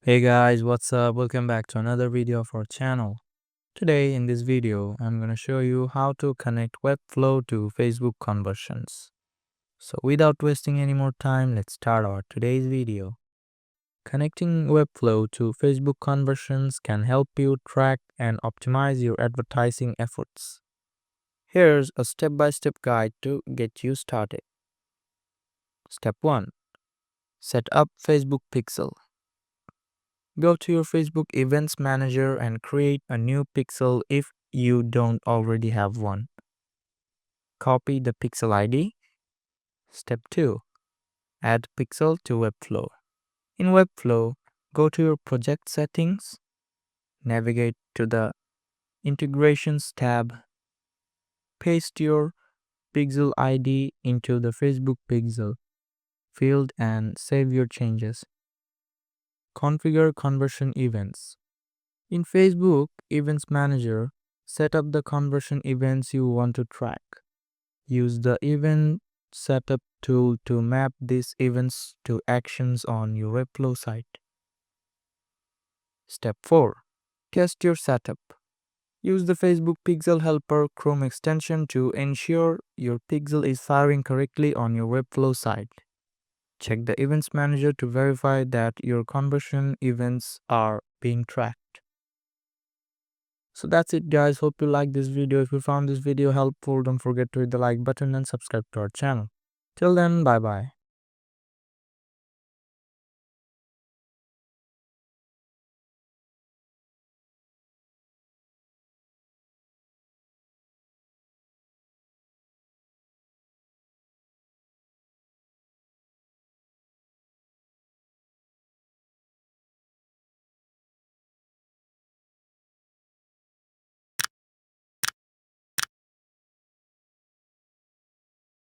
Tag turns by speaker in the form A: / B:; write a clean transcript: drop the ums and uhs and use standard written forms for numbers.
A: Hey guys, what's up? Welcome back to another video of our channel. Today in this video, I'm going to show you how to connect Webflow to Facebook conversions. So without wasting any more time, let's start our today's video. Connecting Webflow to Facebook conversions can help you track and optimize your advertising efforts. Here's a step-by-step guide to get you started. Step 1. Set up Facebook Pixel. Go to your Facebook Events Manager and create a new pixel if you don't already have one. Copy the pixel ID. Step 2. Add pixel to Webflow. In Webflow, go to your project settings, navigate to the Integrations tab, paste your pixel ID into the Facebook pixel field and save your changes. Configure conversion events. In Facebook Events Manager, set up the conversion events you want to track. Use the Event Setup tool to map these events to actions on your Webflow site. Step 4. Test your setup. Use the Facebook Pixel Helper Chrome extension to ensure your pixel is firing correctly on your Webflow site. Check the Events Manager to verify that your conversion events are being tracked. So that's it guys, hope you liked this video. If you found this video helpful, don't forget to hit the like button and subscribe to our channel. Till then, bye bye.